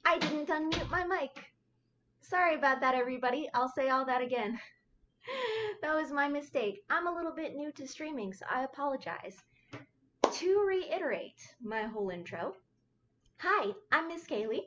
I didn't unmute my mic. Sorry about that, everybody. I'll say all that again. That was my mistake. I'm a little bit new to streaming, so I apologize. To reiterate my whole intro, hi, I'm Miss Kaylee.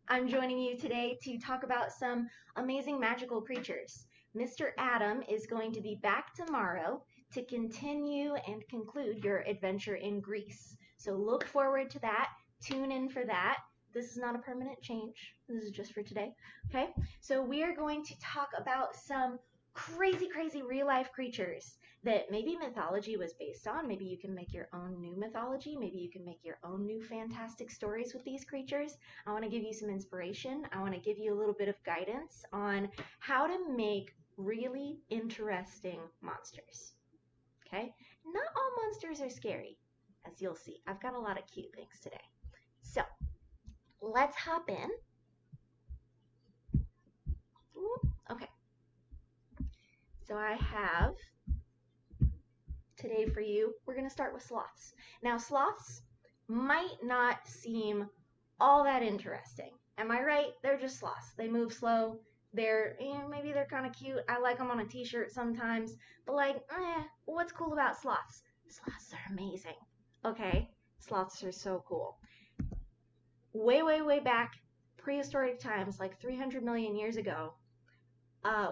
I'm joining you today to talk about some amazing magical creatures. Mr. Adam is going to be back tomorrow to continue and conclude your adventure in Greece. So look forward to that. Tune in for that. This is not a permanent change. This is just for today. Okay? So we are going to talk about some crazy real life creatures that maybe mythology was based on. Maybe you can make your own new mythology. Maybe you can make your own new fantastic stories with these creatures. I want to give you some inspiration. I want to give you a little bit of guidance on how to make really interesting monsters. Okay? Not all monsters are scary, as you'll see. I've got a lot of cute things today. So, let's hop in. Okay. So I have today for you, we're going to start with sloths. Now, sloths might not seem all that interesting. Am I right? They're just sloths. They move slow. Maybe they're kind of cute. I like them on a t-shirt sometimes. But what's cool about sloths? Sloths are amazing. Okay? Sloths are so cool. Way back, prehistoric times, like 300 million years ago,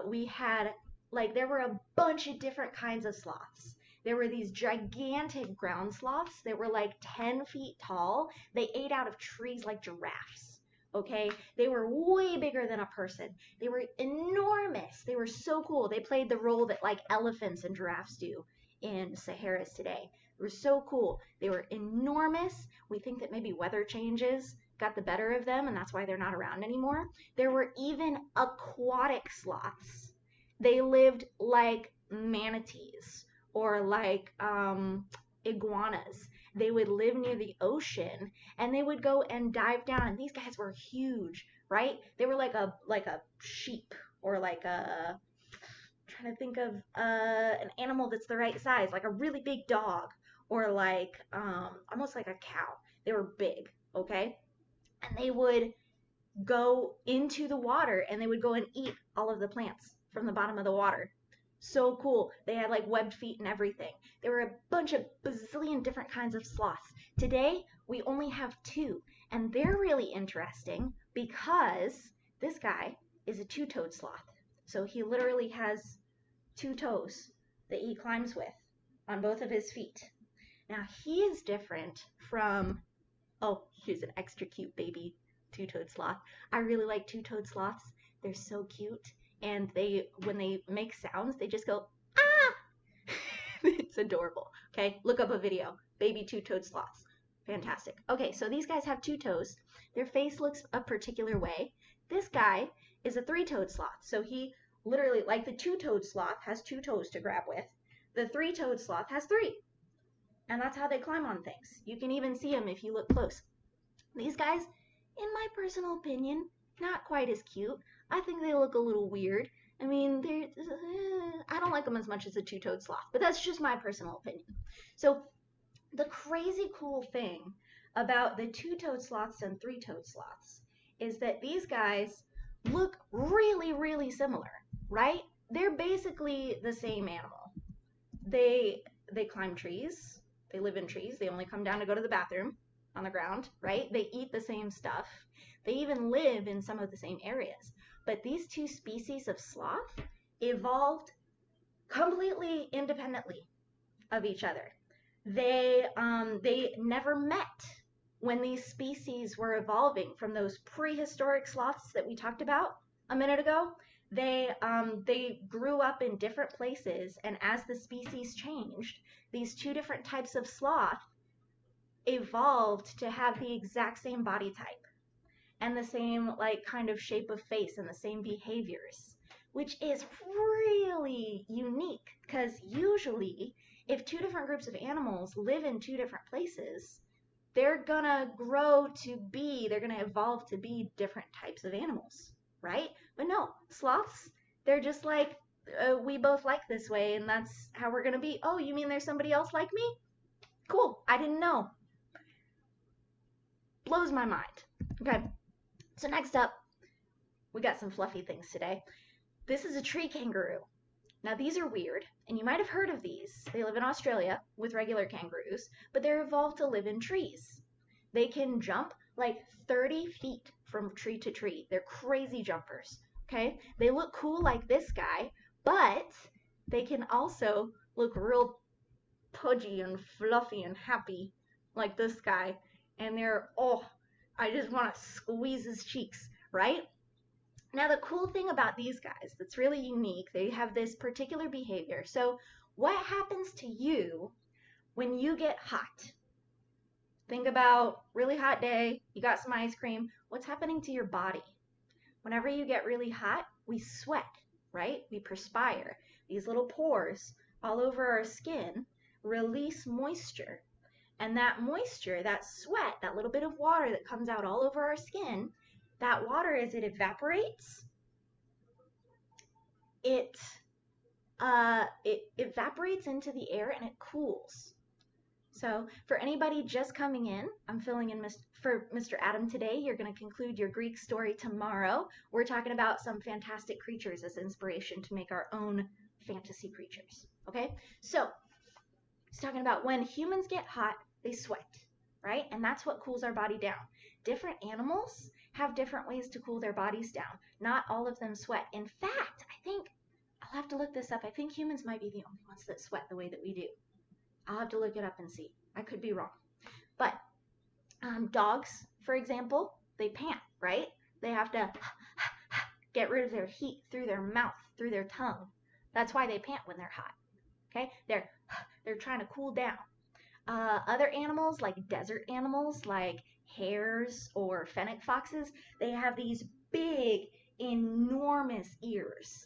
we had, there were a bunch of different kinds of sloths. There were these gigantic ground sloths that were like 10 feet tall. They ate out of trees like giraffes. Okay? They were way bigger than a person. They were enormous. They were so cool. They played the role that like elephants and giraffes do in Saharas today. They were so cool. They were enormous. We think that maybe weather changes got the better of them, and that's why they're not around anymore. There were even aquatic sloths. They lived like manatees or like iguanas. They would live near the ocean, and they would go and dive down. And these guys were huge, right? They were like a sheep or like a I'm trying to think of an animal that's the right size, like a really big dog or like almost like a cow. They were big, okay? And they would go into the water and they would go and eat all of the plants from the bottom of the water. So cool. They had like webbed feet and everything. There were a bunch of bazillion different kinds of sloths. Today, we only have two, and they're really interesting because this guy is a two-toed sloth. So he literally has two toes that he climbs with on both of his feet. Now, he is different from here's an extra cute baby two-toed sloth. I really like two-toed sloths. They're so cute. And when they make sounds, they just go, ah! It's adorable. Okay, look up a video. Baby two-toed sloths. Fantastic. Okay, so these guys have two toes. Their face looks a particular way. This guy is a three-toed sloth. So he literally, like the two-toed sloth has two toes to grab with. The three-toed sloth has three. And that's how they climb on things. You can even see them if you look close. These guys, in my personal opinion, not quite as cute. I think they look a little weird. I mean, I don't like them as much as a two-toed sloth, but that's just my personal opinion. So the crazy cool thing about the two-toed sloths and three-toed sloths is that these guys look really similar, right? They're basically the same animal. They climb trees. They live in trees. They only come down to go to the bathroom on the ground, right? They eat the same stuff. They even live in some of the same areas. But these two species of sloth evolved completely independently of each other. They never met when these species were evolving from those prehistoric sloths that we talked about a minute ago. They grew up in different places, and as the species changed, these two different types of sloth evolved to have the exact same body type and the same kind of shape of face and the same behaviors, which is really unique because usually if two different groups of animals live in two different places, they're gonna evolve to be different types of animals, right? But no, sloths, they're just like, we both like this way and that's how we're gonna be. Oh, you mean there's somebody else like me? Cool, I didn't know. Blows my mind. Okay, So next up, we got some fluffy things today. This is a tree kangaroo. Now these are weird, and you might have heard of these. They live in Australia with regular kangaroos, but they're evolved to live in trees. They can jump like 30 feet from tree to tree. They're crazy jumpers, okay? They look cool like this guy, but they can also look real pudgy and fluffy and happy like this guy. And they're, oh, I just want to squeeze his cheeks, right? Now, the cool thing about these guys that's really unique, they have this particular behavior. So, what happens to you when you get hot? Think about really hot day, you got some ice cream. What's happening to your body? Whenever you get really hot, we sweat, right? We perspire. These little pores all over our skin release moisture. And that moisture, that sweat, that little bit of water that comes out all over our skin, that water, as it evaporates, it evaporates into the air and it cools. So for anybody just coming in, I'm filling in for Mr. Adam today. You're going to conclude your Greek story tomorrow. We're talking about some fantastic creatures as inspiration to make our own fantasy creatures. Okay? So it's talking about when humans get hot, they sweat, right? And that's what cools our body down. Different animals have different ways to cool their bodies down. Not all of them sweat. In fact, I think, I'll have to look this up. I think humans might be the only ones that sweat the way that we do. I'll have to look it up and see. I could be wrong. But dogs, for example, they pant, right? They have to get rid of their heat through their mouth, through their tongue. That's why they pant when they're hot. Okay? They're trying to cool down. Other animals, like desert animals, like hares or fennec foxes, they have these big, enormous ears,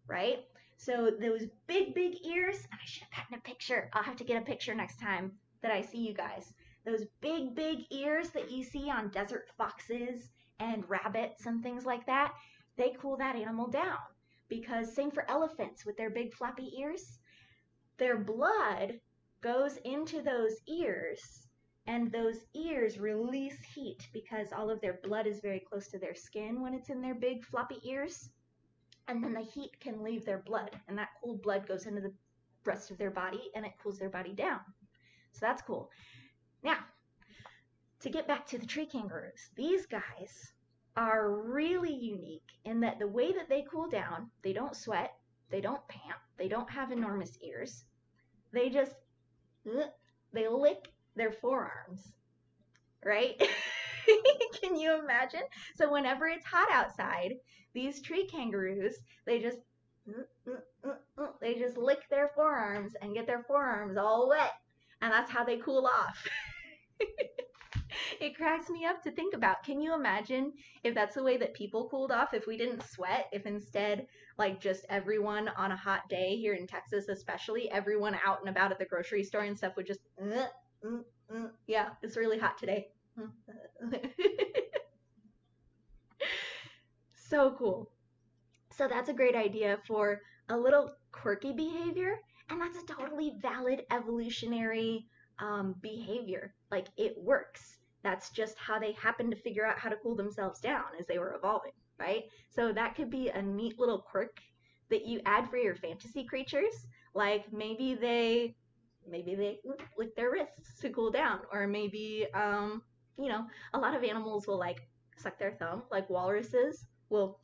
right? So those big, big ears, and I should have gotten a picture. I'll have to get a picture next time that I see you guys. Those big, big ears that you see on desert foxes and rabbits and things like that, they cool that animal down. Because same for elephants with their big floppy ears. Their blood goes into those ears, and those ears release heat because all of their blood is very close to their skin when it's in their big floppy ears. And then the heat can leave their blood, and that cool blood goes into the rest of their body, and it cools their body down. So that's cool. Now, to get back to the tree kangaroos, these guys are really unique in that the way that they cool down, they don't sweat, they don't pant, they don't have enormous ears. They just, they lick their forearms, right? Can you imagine? So whenever it's hot outside, these tree kangaroos, they just lick their forearms and get their forearms all wet, and that's how they cool off. It cracks me up to think about. Can you imagine if that's the way that people cooled off, if we didn't sweat, if instead, like, just everyone on a hot day here in Texas especially, everyone out and about at the grocery store and stuff would just, yeah, it's really hot today. So cool. So that's a great idea for a little quirky behavior, and that's a totally valid evolutionary behavior. Like, it works. That's just how they happened to figure out how to cool themselves down as they were evolving, right? So that could be a neat little quirk that you add for your fantasy creatures. Like maybe they lick their wrists to cool down, or maybe you know, a lot of animals will like suck their thumb, like walruses will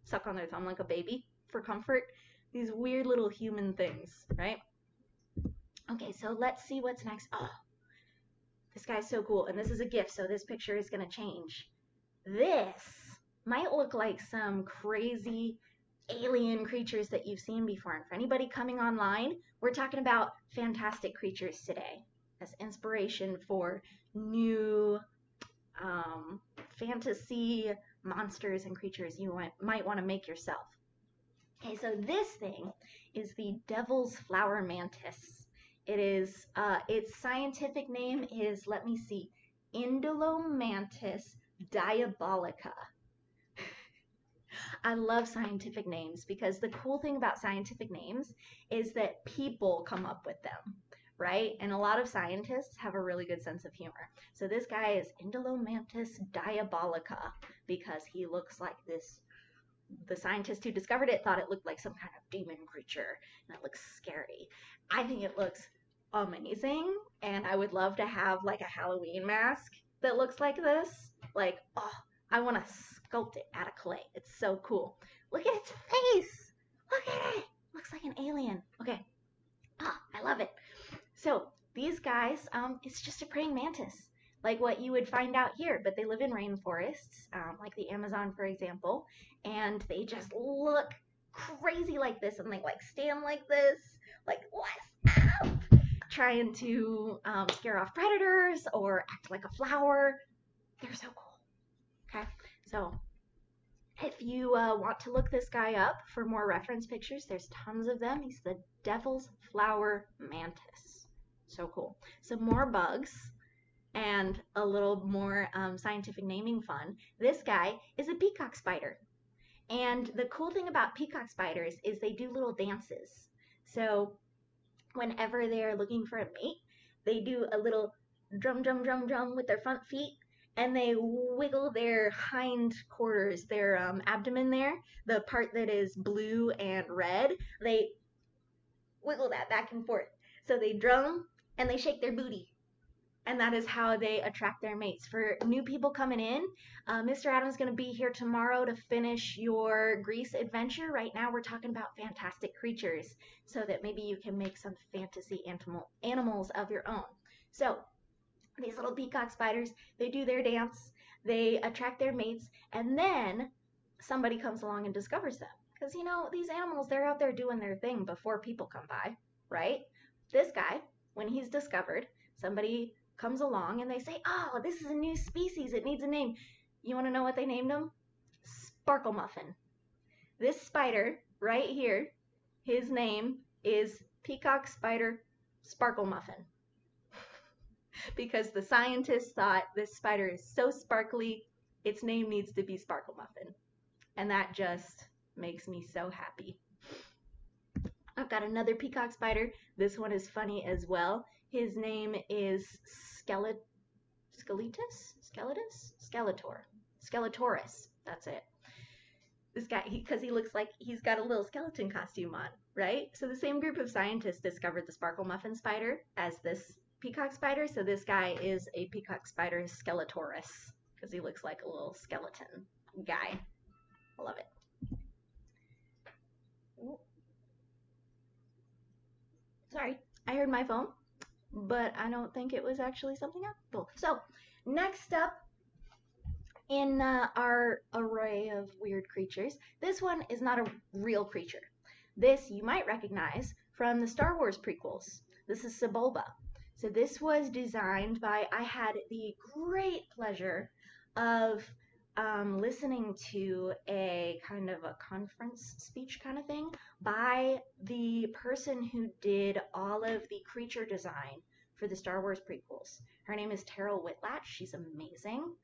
suck on their thumb like a baby for comfort. These weird little human things, right? Okay, so let's see what's next. Oh, this guy's so cool, and this is a gift, so this picture is going to change. This might look like some crazy alien creatures that you've seen before. And for anybody coming online, we're talking about fantastic creatures today as inspiration for new fantasy monsters and creatures you might want to make yourself. Okay, so this thing is the devil's flower mantis. It is, its scientific name is, let me see, Mantis diabolica. I love scientific names because the cool thing about scientific names is that people come up with them, right? And a lot of scientists have a really good sense of humor. So this guy is Mantis diabolica because he looks like this. The scientist who discovered it thought it looked like some kind of demon creature, and it looks scary. I think it looks amazing, and I would love to have like a Halloween mask that looks like this. Like, oh, I want to sculpt it out of clay. It's so cool. Look at its face. Look at it. Looks like an alien. Okay. Ah, I love it. So these guys, it's just a praying mantis, like what you would find out here, but they live in rainforests, like the Amazon, for example, and they just look crazy like this, and they like stand like this, like what's up, trying to scare off predators or act like a flower. They're so cool. Okay, so if you want to look this guy up for more reference pictures, there's tons of them. He's the devil's flower mantis. So cool. Some more bugs and a little more scientific naming fun. This guy is a peacock spider. And the cool thing about peacock spiders is they do little dances. So whenever they're looking for a mate, they do a little drum, drum, drum, drum with their front feet, and they wiggle their hind quarters, their abdomen there, the part that is blue and red. They wiggle that back and forth. So they drum and they shake their booty. And that is how they attract their mates. For new people coming in, Mr. Adam's going to be here tomorrow to finish your Greece adventure. Right now we're talking about fantastic creatures so that maybe you can make some fantasy animals of your own. So these little peacock spiders, they do their dance, they attract their mates, and then somebody comes along and discovers them. Because, you know, these animals, they're out there doing their thing before people come by, right? This guy, when he's discovered, somebody comes along and they say, oh, this is a new species, it needs a name. You want to know what they named him? Sparkle Muffin. This spider right here, his name is Peacock Spider Sparkle Muffin. Because the scientists thought this spider is so sparkly, its name needs to be Sparkle Muffin. And that just makes me so happy. I've got another peacock spider. This one is funny as well. His name is Skeletorus. That's it. This guy, because he looks like he's got a little skeleton costume on, right? So the same group of scientists discovered the Sparkle Muffin spider as this peacock spider. So this guy is a peacock spider Skeletorus because he looks like a little skeleton guy. I love it. Ooh. Sorry, I heard my phone, but I don't think it was actually something Apple. So next up in our array of weird creatures, this one is not a real creature. This you might recognize from the Star Wars prequels. This is Sebulba. So this was designed by, I had the great pleasure of listening to a kind of a conference speech kind of thing by the person who did all of the creature design for the Star Wars prequels. Her name is Terrell Whitlatch. She's amazing.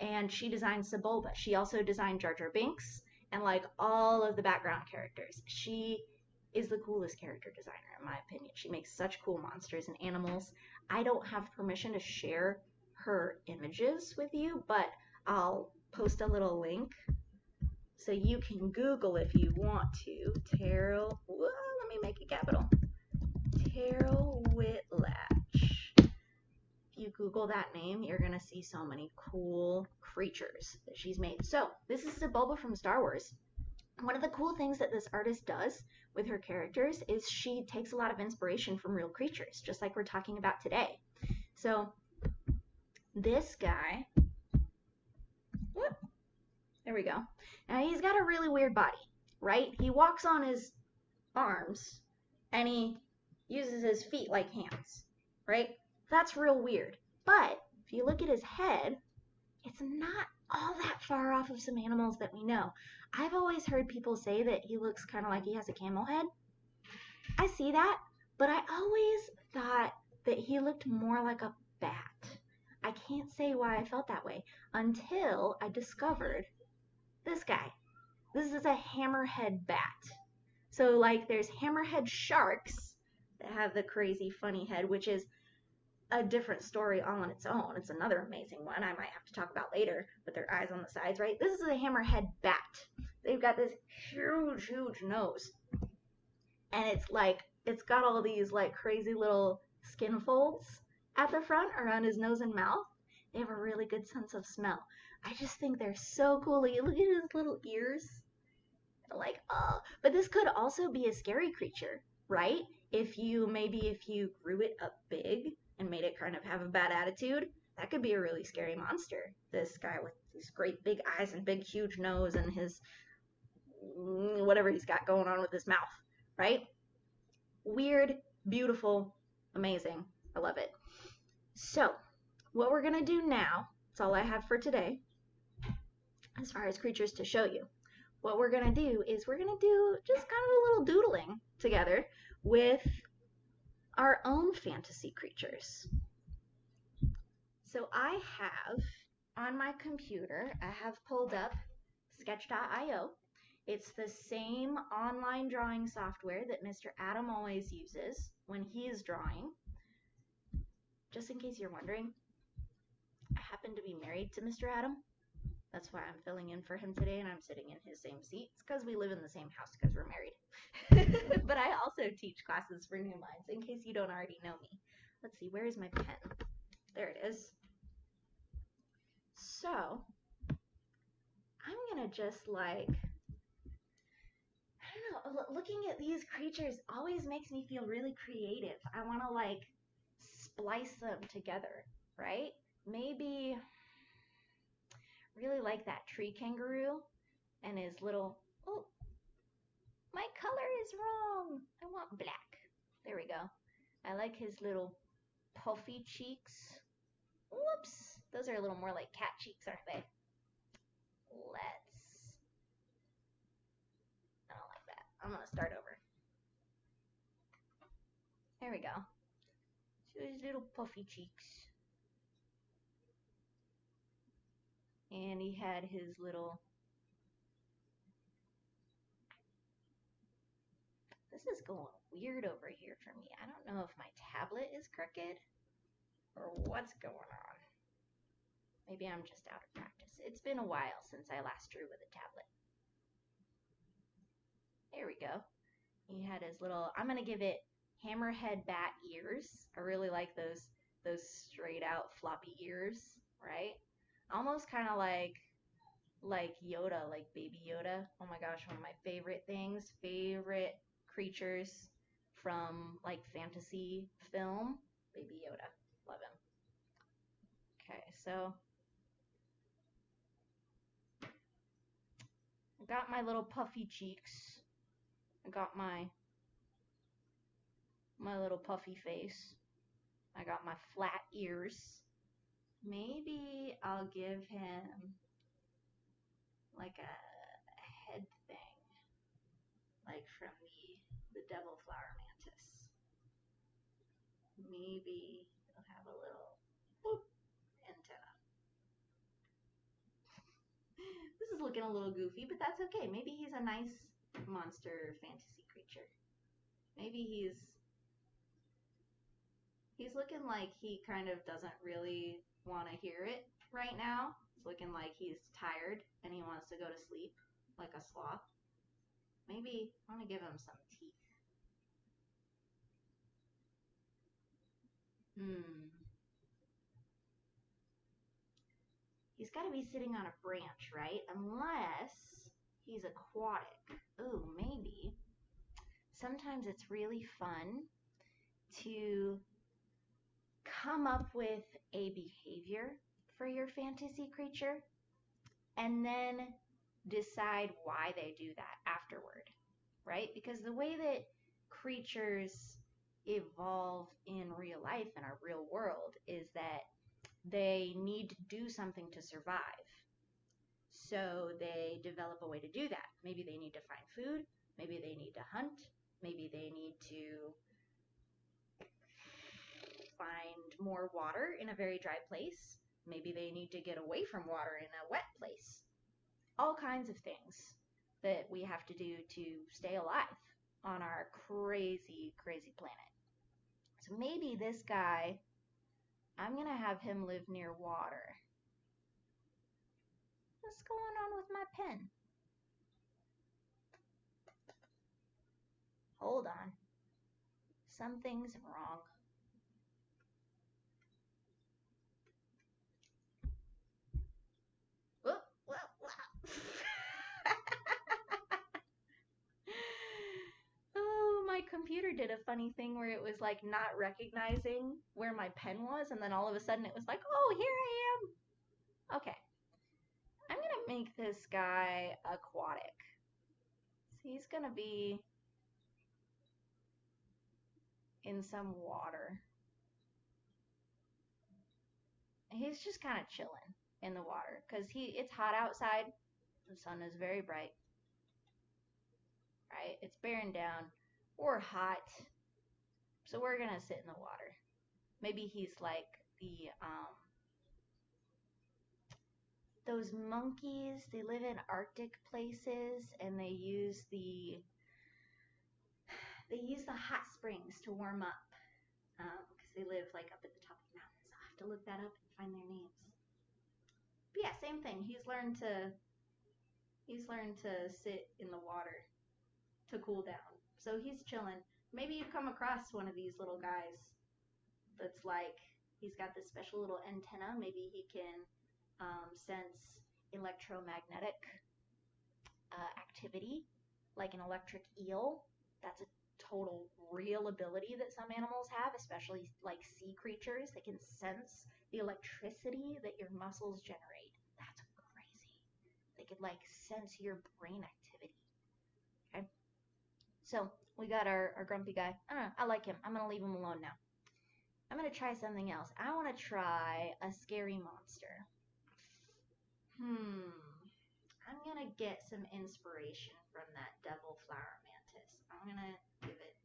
And she designed Sebulba. She also designed Jar Jar Binks and like all of the background characters. She is the coolest character designer in my opinion. She makes such cool monsters and animals. I don't have permission to share her images with you, but I'll post a little link so you can Google if you want to. Terrell, whoa, let me make it capital. Terrell Whitlatch. If you Google that name, you're going to see so many cool creatures that she's made. So this is Sebulba from Star Wars. One of the cool things that this artist does with her characters is she takes a lot of inspiration from real creatures, just like we're talking about today. So this guy, whoop, there we go. Now he's got a really weird body, right? He walks on his arms and he uses his feet like hands, right? That's real weird. But if you look at his head, it's not all that far off of some animals that we know. I've always heard people say that he looks kind of like he has a camel head. I see that, but I always thought that he looked more like a bat. I can't say why I felt that way until I discovered this guy. This is a hammerhead bat. So like there's hammerhead sharks that have the crazy funny head, which is a different story all on its own. It's another amazing one I might have to talk about later, with their eyes on the sides, right? This is a hammerhead bat. They've got this huge, huge nose. And it's got all these like crazy little skin folds at the front around his nose and mouth. They have a really good sense of smell. I just think they're so cool. Look at his little ears. Like, oh, but this could also be a scary creature, right? If you grew it up big and made it kind of have a bad attitude, that could be a really scary monster. This guy with these great big eyes and big huge nose and his whatever he's got going on with his mouth, right? Weird, beautiful, amazing. I love it. So, what we're going to do now, that's all I have for today, as far as creatures to show you. What we're going to do is we're going to do just kind of a little doodling together with our own fantasy creatures. So I have, on my computer, I have pulled up sketch.io. It's the same online drawing software that Mr. Adam always uses when he is drawing. Just in case you're wondering, I happen to be married to Mr. Adam. That's why I'm filling in for him today, and I'm sitting in his same seat. It's because we live in the same house because we're married. But I also teach classes for new minds, in case you don't already know me. Let's see, where is my pen? There it is. So, I'm going to just like, I don't know, looking at these creatures always makes me feel really creative. I want to like splice them together, right? Maybe really like that tree kangaroo and his little, oh, my color is wrong. I want black. There we go. I like his little puffy cheeks. Whoops. Those are a little more like cat cheeks, aren't they? I don't like that. I'm going to start over. There we go. So his little puffy cheeks. And he had his little, this is going weird over here for me. I don't know if my tablet is crooked or what's going on. Maybe I'm just out of practice. It's been a while since I last drew with a tablet. There we go. He had his little, I'm going to give it hammerhead bat ears. I really like those straight out floppy ears, right? Almost kind of like Yoda, like baby Yoda. Oh my gosh, one of my favorite things, favorite creatures from like fantasy film, baby Yoda. Love him. Okay, so I got my little puffy cheeks. I got my little puffy face. I got my flat ears. Maybe I'll give him like a head thing, like from the devil flower mantis. Maybe he'll have a little whoop antenna. This is looking a little goofy, but that's okay. Maybe he's a nice monster fantasy creature. Maybe he's looking like he kind of doesn't really want to hear it right now. It's looking like he's tired and he wants to go to sleep like a sloth. Maybe I want to give him some teeth. He's got to be sitting on a branch, right? Unless he's aquatic. Ooh, maybe. Sometimes it's really fun to come up with a behavior for your fantasy creature and then decide why they do that afterward, right? Because the way that creatures evolve in real life, in our real world, is that they need to do something to survive. So they develop a way to do that. Maybe they need to find food, maybe they need to hunt, maybe they need to find more water in a very dry place. Maybe they need to get away from water in a wet place. All kinds of things that we have to do to stay alive on our crazy, crazy planet. So maybe this guy, I'm gonna have him live near water. What's going on with my pen? Hold on. Something's wrong. Whoop, whoop, whoop. Oh, my computer did a funny thing where it was like not recognizing where my pen was, and then all of a sudden it was like, oh, here I am. Okay. I'm gonna make this guy aquatic. So he's gonna be in some water. He's just kind of chilling in the water because it's hot outside. The sun is very bright. Right? It's bearing down. We're hot. So we're gonna sit in the water. Maybe he's like the those monkeys. They live in Arctic places and they use the hot springs to warm up because they live like up at the top of the mountains. I'll have to look that up and find their names. But yeah, same thing. He's learned to sit in the water to cool down. So he's chilling. Maybe you come across one of these little guys that's like, he's got this special little antenna. Maybe he can sense electromagnetic activity, like an electric eel. That's a total real ability that some animals have, especially like sea creatures. They can sense the electricity that your muscles generate. That's crazy. They could like sense your brain activity. Okay. So we got our grumpy guy. I like him. I'm going to leave him alone now. I'm going to try something else. I want to try a scary monster. I'm going to get some inspiration from that devil flower mantis. I'm going to give it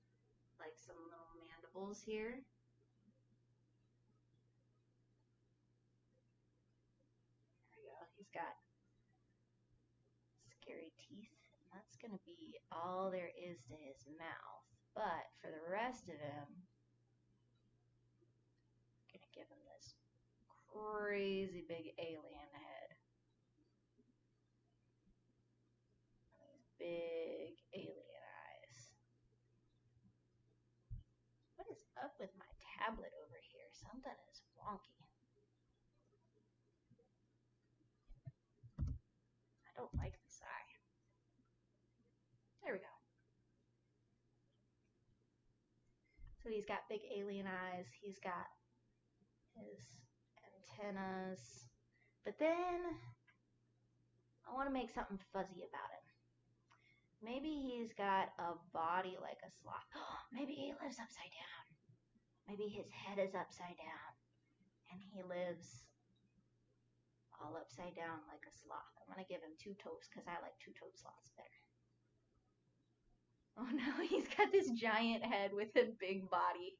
like some little mandibles here. There we go. He's got scary teeth. That's going to be all there is to his mouth. But for the rest of him, I'm going to give him this crazy big alien head. And these big alien eyes. What is up with my tablet over here? Something is wonky. I don't like this eye. There we go. So he's got big alien eyes. He's got his antennas. But then I want to make something fuzzy about him. Maybe he's got a body like a sloth. Maybe he lives upside down. Maybe his head is upside down. And he lives all upside down like a sloth. I'm going to give him two toes because I like two-toed sloths better. Oh no, he's got this giant head with a big body.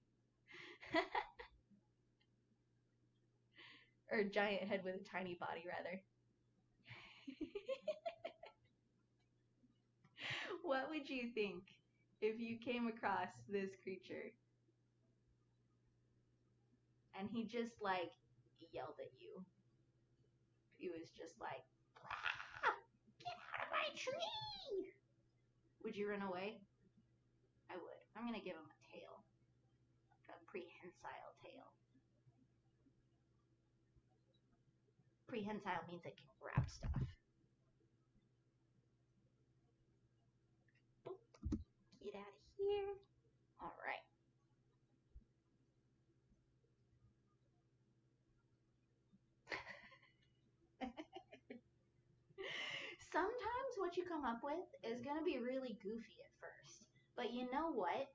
Or giant head with a tiny body, rather. What would you think if you came across this creature and he just like yelled at you? He was just like, ah, get out of my tree! Would you run away? I would. I'm gonna give him a tail. Like a prehensile tail. Prehensile means it can grab stuff. Get out of here. Alright. Sometimes what you come up with is going to be really goofy at first. But you know what?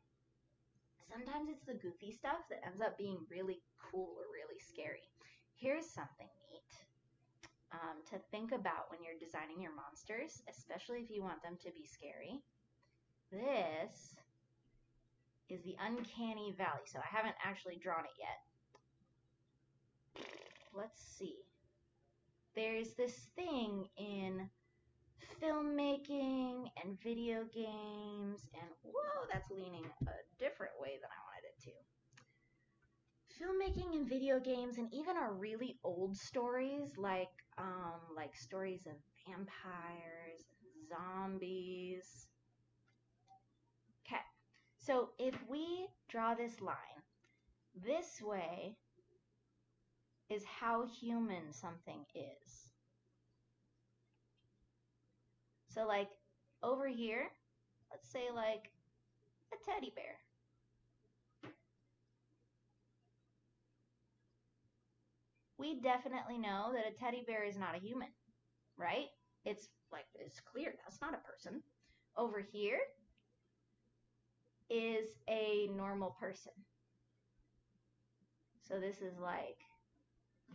Sometimes it's the goofy stuff that ends up being really cool or really scary. Here's something neat to think about when you're designing your monsters, especially if you want them to be scary. This is the uncanny valley. So I haven't actually drawn it yet. Let's see. There's this thing in filmmaking and video games, and whoa, that's leaning a different way than I wanted it to. filmmaking and video games and even our really old stories like stories of vampires and zombies. Okay. So if we draw this line, this way is how human something is. So like over here, let's say like a teddy bear. We definitely know that a teddy bear is not a human, right? It's like, it's clear that's not a person. Over here is a normal person. So this is like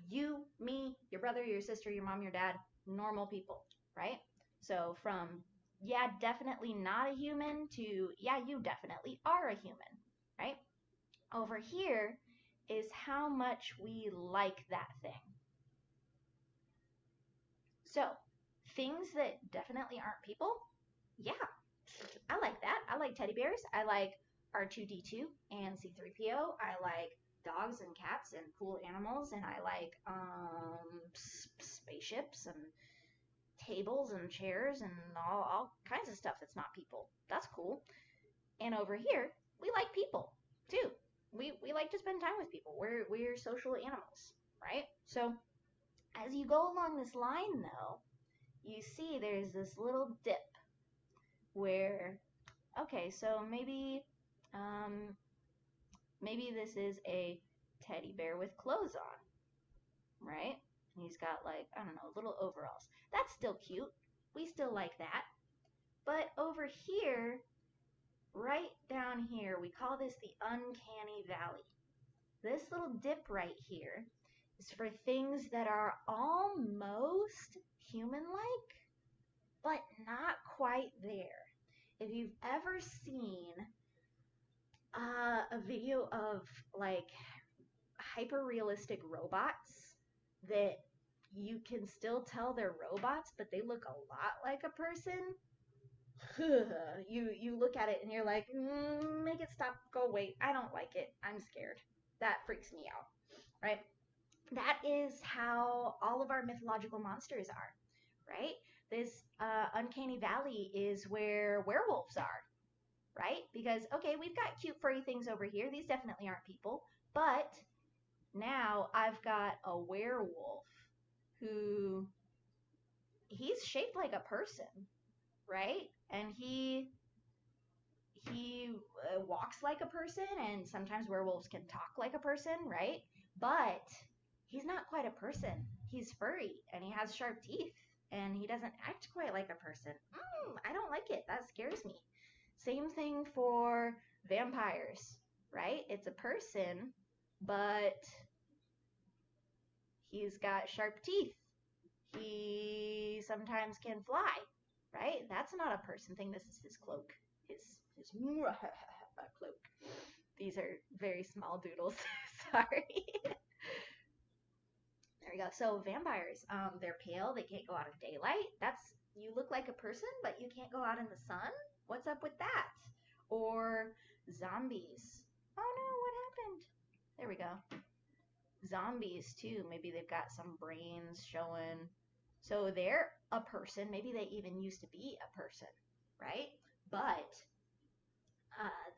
you, me, your brother, your sister, your mom, your dad, normal people, right? So from, yeah, definitely not a human to, yeah, you definitely are a human, right? Over here is how much we like that thing. So things that definitely aren't people, yeah, I like that. I like teddy bears. I like R2D2 and C3PO. I like dogs and cats and cool animals, and I like spaceships and tables and chairs and all kinds of stuff that's not people. That's cool. And over here, we like people too. We like to spend time with people. We're social animals, right? So as you go along this line, though, you see there's this little dip where, okay, so maybe this is a teddy bear with clothes on, right? And he's got like, I don't know, little overalls. That's still cute. We still like that. But over here, right down here, we call this the uncanny valley. This little dip right here is for things that are almost human-like, but not quite there. If you've ever seen a video of like hyper realistic robots that you can still tell they're robots, but they look a lot like a person, you look at it and you're like, make it stop, go away. I don't like it. I'm scared. That freaks me out, right? That is how all of our mythological monsters are, right? This uncanny valley is where werewolves are, right? Because, okay, we've got cute furry things over here. These definitely aren't people. But now I've got a werewolf who, he's shaped like a person, right? And he walks like a person, and sometimes werewolves can talk like a person, right? But he's not quite a person. He's furry, and he has sharp teeth, and he doesn't act quite like a person. I don't like it. That scares me. Same thing for vampires, right? It's a person, but he's got sharp teeth. He sometimes can fly, right? That's not a person thing. This is his cloak. His cloak. These are very small doodles. Sorry. There we go. So vampires, they're pale. They can't go out of daylight. You look like a person, but you can't go out in the sun. What's up with that? Or zombies. Oh no, what happened? There we go. Zombies too. Maybe they've got some brains showing. So they're a person. Maybe they even used to be a person, right? But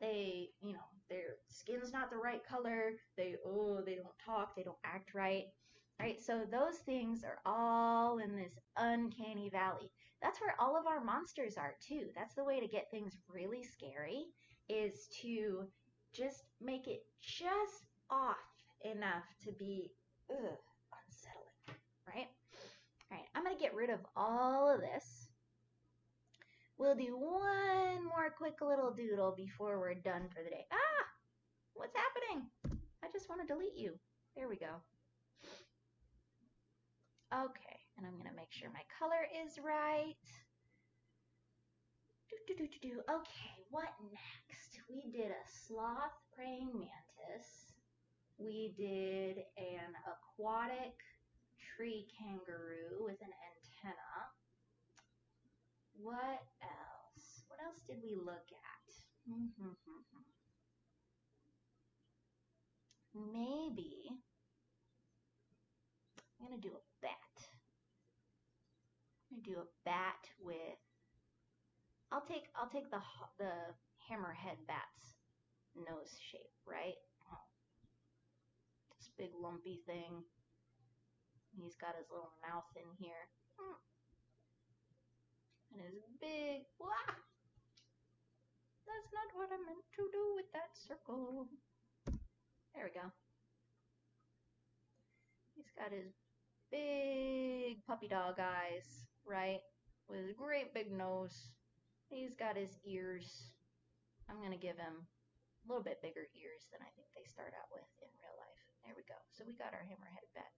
their skin's not the right color. They don't talk. They don't act right. Right? So those things are all in this uncanny valley. That's where all of our monsters are too. That's the way to get things really scary, is to just make it just off enough to be unsettling, right? All right, I'm going to get rid of all of this. We'll do one more quick little doodle before we're done for the day. What's happening? I just want to delete you. There we go. Okay, and I'm going to make sure my color is right. Okay, what next? We did a sloth praying mantis. We did an aquatic tree kangaroo with an antenna. What else? What else did we look at? maybe I'm gonna do a bat. I'm gonna do a bat with. I'll take the hammerhead bat's nose shape, right? This big lumpy thing. He's got his little mouth in here. And his big, wah! That's not what I meant to do with that circle. There we go. He's got his big puppy dog eyes, right? With his great big nose. He's got his ears. I'm going to give him a little bit bigger ears than I think they start out with in real life. There we go. So we got our hammerhead bat.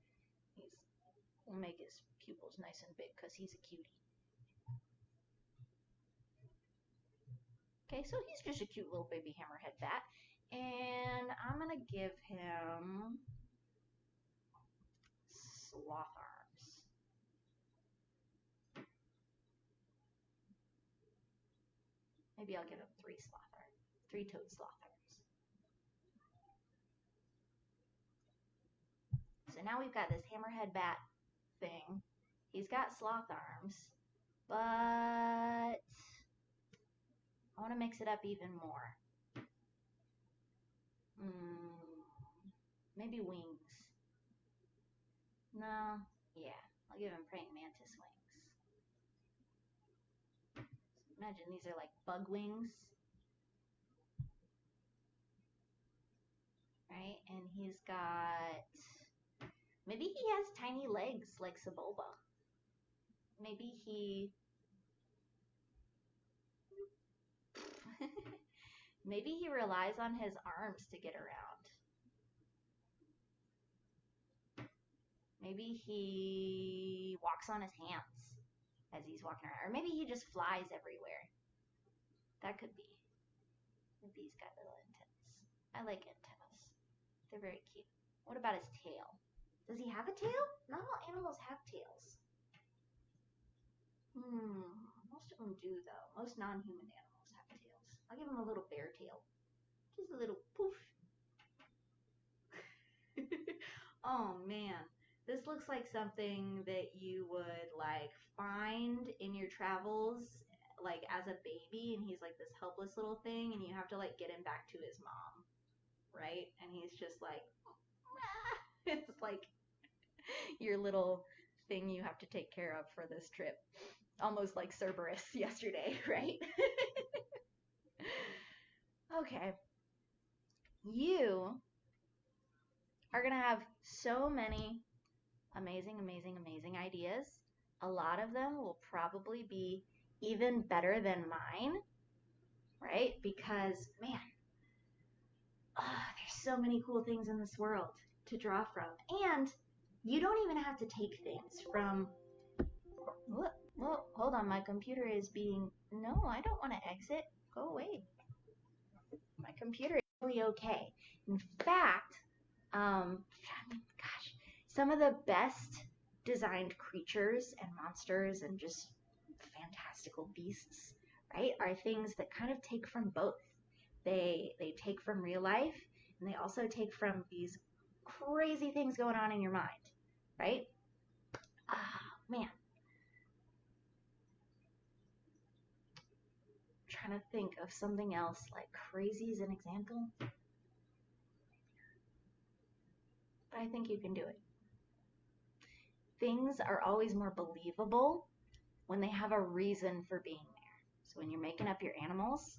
We'll make his pupils nice and big because he's a cutie. Okay, so he's just a cute little baby hammerhead bat. And I'm going to give him sloth arms. Maybe I'll give him three-toed sloth arms. So now we've got this hammerhead bat thing. He's got sloth arms, but I want to mix it up even more. Maybe wings. No, yeah, I'll give him praying mantis wings. So imagine these are like bug wings. Right, and he's got, maybe he has tiny legs like Sebulba. Maybe he, maybe he relies on his arms to get around. Maybe he walks on his hands as he's walking around. Or maybe he just flies everywhere. That could be. Maybe he's got little antennas. I like antennas. They're very cute. What about his tail? Does he have a tail? Not all animals have tails. Most of them do, though. Most non-human animals have tails. I'll give him a little bear tail. Just a little poof. Oh, man. This looks like something that you would, like, find in your travels, like, as a baby, and he's, like, this helpless little thing, and you have to, like, get him back to his mom, right? And he's just, like, ah! It's, like, your little thing you have to take care of for this trip. Almost like Cerberus yesterday, right? Okay. You are going to have so many amazing ideas. A lot of them will probably be even better than mine, right? Because, man, there's so many cool things in this world to draw from. And you don't even have to take things from, whoa, hold on, my computer is being, no, I don't want to exit. Go away. My computer is really okay. In fact, gosh, some of the best designed creatures and monsters and just fantastical beasts, right, are things that kind of take from both. They take from real life, and they also take from these crazy things going on in your mind, right? Man. I'm trying to think of something else, like crazy as an example. But I think you can do it. Things are always more believable when they have a reason for being there. So when you're making up your animals,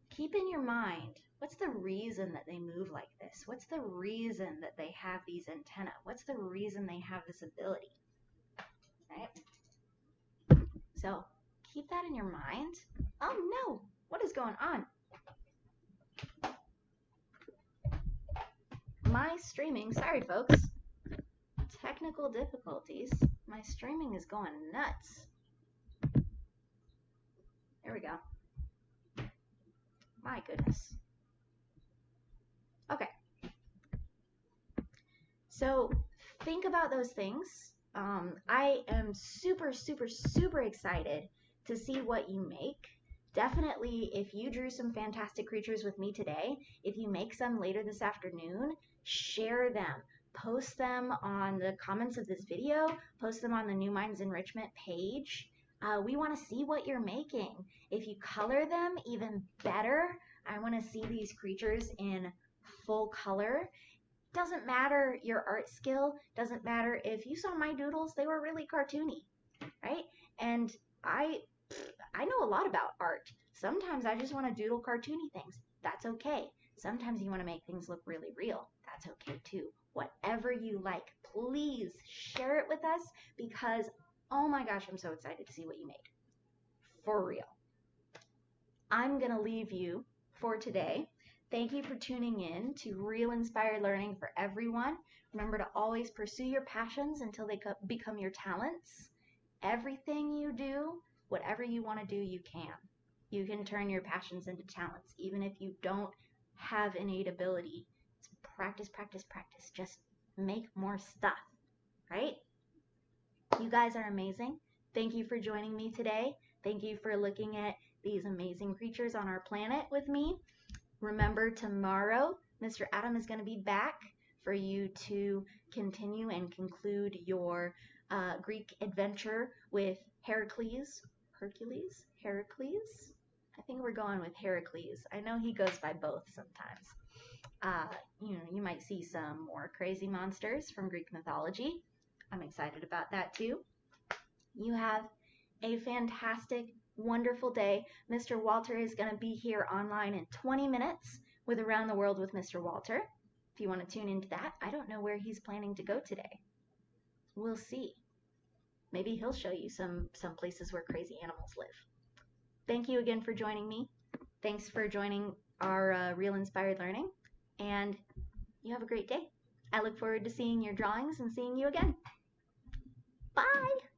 keep in your mind, what's the reason that they move like this? What's the reason that they have these antennae? What's the reason they have this ability? Right? So keep that in your mind. Oh no, what is going on? My streaming, sorry folks, technical difficulties. My streaming is going nuts. There we go. My goodness. Okay. So think about those things. I am super excited to see what you make. Definitely, if you drew some fantastic creatures with me today, if you make some later this afternoon, share them, post them on the comments of this video, post them on the New Minds Enrichment page. We want to see what you're making. If you color them, even better. I want to see these creatures in full color. Doesn't matter your art skill, doesn't matter if you saw my doodles, they were really cartoony, right? And I know a lot about art. Sometimes I just want to doodle cartoony things. That's okay. Sometimes you want to make things look really real. That's okay too. Whatever you like, please share it with us because, oh my gosh, I'm so excited to see what you made. For real. I'm going to leave you for today. Thank you for tuning in to Real Inspired Learning for everyone. Remember to always pursue your passions until they become your talents. Everything you do, whatever you want to do, you can. You can turn your passions into talents, even if you don't have innate ability. It's practice, practice, practice. Just make more stuff, right? You guys are amazing. Thank you for joining me today. Thank you for looking at these amazing creatures on our planet with me. Remember, tomorrow, Mr. Adam is going to be back for you to continue and conclude your Greek adventure with Heracles. Heracles? I think we're going with Heracles. I know he goes by both sometimes. You might see some more crazy monsters from Greek mythology. I'm excited about that too. You have a fantastic, wonderful day. Mr. Walter is going to be here online in 20 minutes with Around the World with Mr. Walter. If you want to tune into that, I don't know where he's planning to go today. We'll see. Maybe he'll show you some places where crazy animals live. Thank you again for joining me. Thanks for joining our Real Inspired Learning, and you have a great day. I look forward to seeing your drawings and seeing you again. Bye!